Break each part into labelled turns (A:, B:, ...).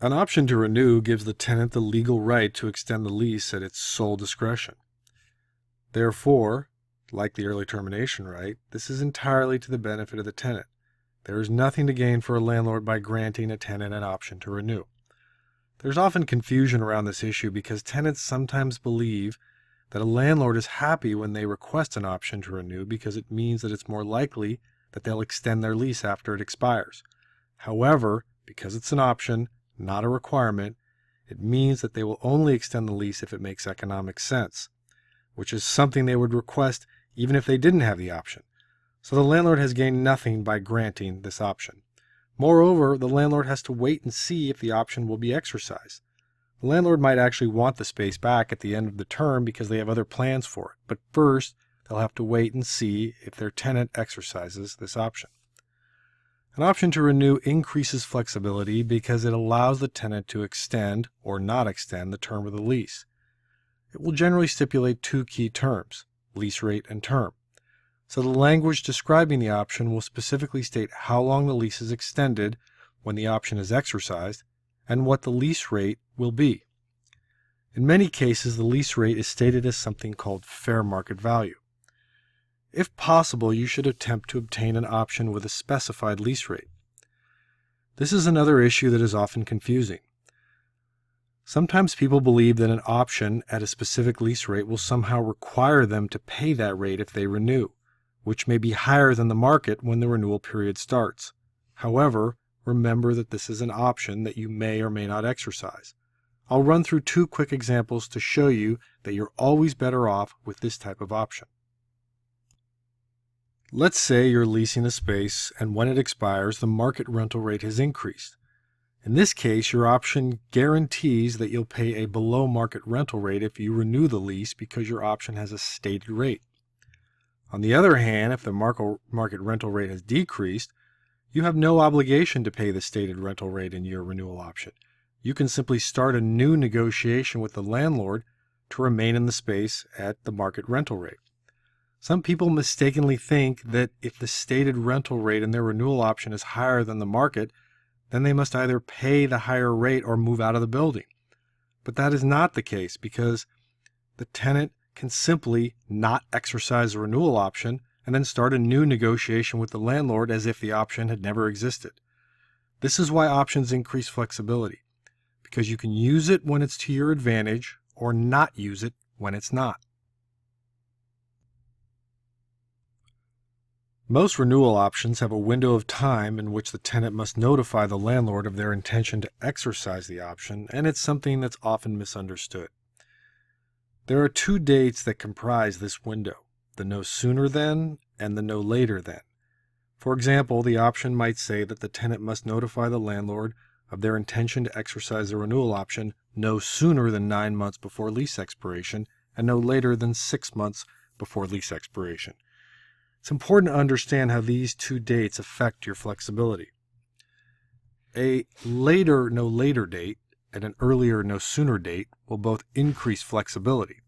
A: An option to renew gives the tenant the legal right to extend the lease at its sole discretion. Therefore, like the early termination right, this is entirely to the benefit of the tenant. There is nothing to gain for a landlord by granting a tenant an option to renew. There's often confusion around this issue because tenants sometimes believe that a landlord is happy when they request an option to renew because it means that it's more likely that they'll extend their lease after it expires. However, because it's an option, not a requirement, it means that they will only extend the lease if it makes economic sense, which is something they would request even if they didn't have the option. So the landlord has gained nothing by granting this option. Moreover, the landlord has to wait and see if the option will be exercised. The landlord might actually want the space back at the end of the term because they have other plans for it, but first they'll have to wait and see if their tenant exercises this option. An option to renew increases flexibility because it allows the tenant to extend or not extend the term of the lease. It will generally stipulate two key terms, lease rate and term. So the language describing the option will specifically state how long the lease is extended when the option is exercised and what the lease rate will be. In many cases, the lease rate is stated as something called fair market value. If possible, you should attempt to obtain an option with a specified lease rate. This is another issue that is often confusing. Sometimes people believe that an option at a specific lease rate will somehow require them to pay that rate if they renew, which may be higher than the market when the renewal period starts. However, remember that this is an option that you may or may not exercise. I'll run through two quick examples to show you that you're always better off with this type of option. Let's say you're leasing a space and when it expires, the market rental rate has increased. In this case, your option guarantees that you'll pay a below market rental rate if you renew the lease because your option has a stated rate. On the other hand, if the market rental rate has decreased, you have no obligation to pay the stated rental rate in your renewal option. You can simply start a new negotiation with the landlord to remain in the space at the market rental rate. Some people mistakenly think that if the stated rental rate in their renewal option is higher than the market, then they must either pay the higher rate or move out of the building. But that is not the case because the tenant can simply not exercise the renewal option and then start a new negotiation with the landlord as if the option had never existed. This is why options increase flexibility, because you can use it when it's to your advantage or not use it when it's not. Most renewal options have a window of time in which the tenant must notify the landlord of their intention to exercise the option, and it's something that's often misunderstood. There are two dates that comprise this window, the no sooner than and the no later than. For example, the option might say that the tenant must notify the landlord of their intention to exercise the renewal option no sooner than 9 months before lease expiration and no later than 6 months before lease expiration. It's important to understand how these two dates affect your flexibility. A later no later date and an earlier no sooner date will both increase flexibility.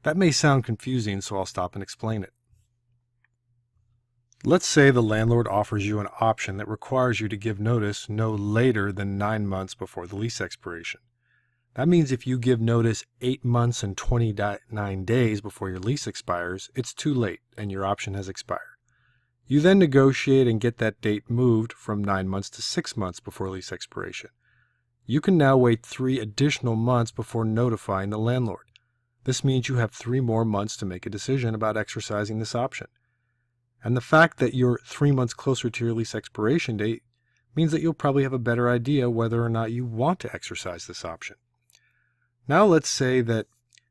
A: That may sound confusing, so I'll stop and explain it. Let's say the landlord offers you an option that requires you to give notice no later than 9 months before the lease expiration. That means if you give notice 8 months and 29 days before your lease expires, it's too late and your option has expired. You then negotiate and get that date moved from 9 months to 6 months before lease expiration. You can now wait 3 additional months before notifying the landlord. This means you have 3 more months to make a decision about exercising this option. And the fact that you're 3 months closer to your lease expiration date means that you'll probably have a better idea whether or not you want to exercise this option. Now let's say that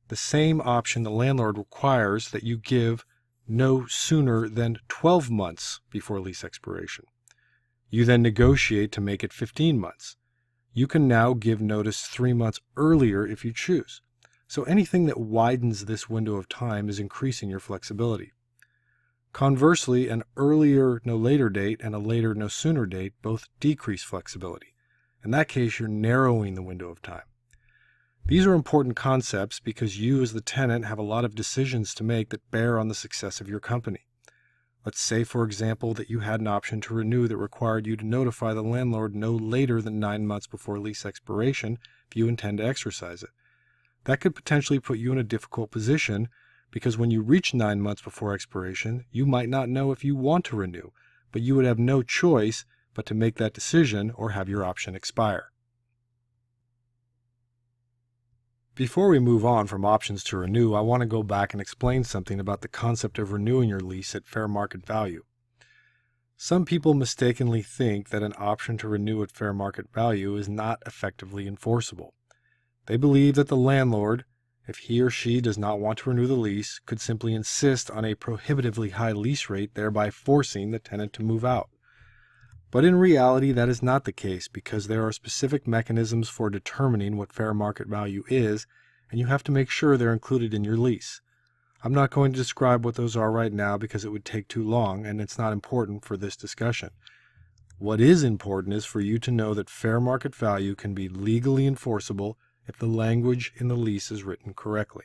A: the same option the landlord requires that you give no sooner than 12 months before lease expiration. You then negotiate to make it 15 months. You can now give notice 3 months earlier if you choose. So anything that widens this window of time is increasing your flexibility. Conversely, an earlier no later date and a later no sooner date both decrease flexibility. In that case, you're narrowing the window of time. These are important concepts because you as the tenant have a lot of decisions to make that bear on the success of your company. Let's say, for example, that you had an option to renew that required you to notify the landlord no later than 9 months before lease expiration if you intend to exercise it. That could potentially put you in a difficult position because when you reach 9 months before expiration, you might not know if you want to renew, but you would have no choice but to make that decision or have your option expire. Before we move on from options to renew, I want to go back and explain something about the concept of renewing your lease at fair market value. Some people mistakenly think that an option to renew at fair market value is not effectively enforceable. They believe that the landlord, if he or she does not want to renew the lease, could simply insist on a prohibitively high lease rate, thereby forcing the tenant to move out. But in reality, that is not the case because there are specific mechanisms for determining what fair market value is, and you have to make sure they're included in your lease. I'm not going to describe what those are right now because it would take too long, and it's not important for this discussion. What is important is for you to know that fair market value can be legally enforceable if the language in the lease is written correctly.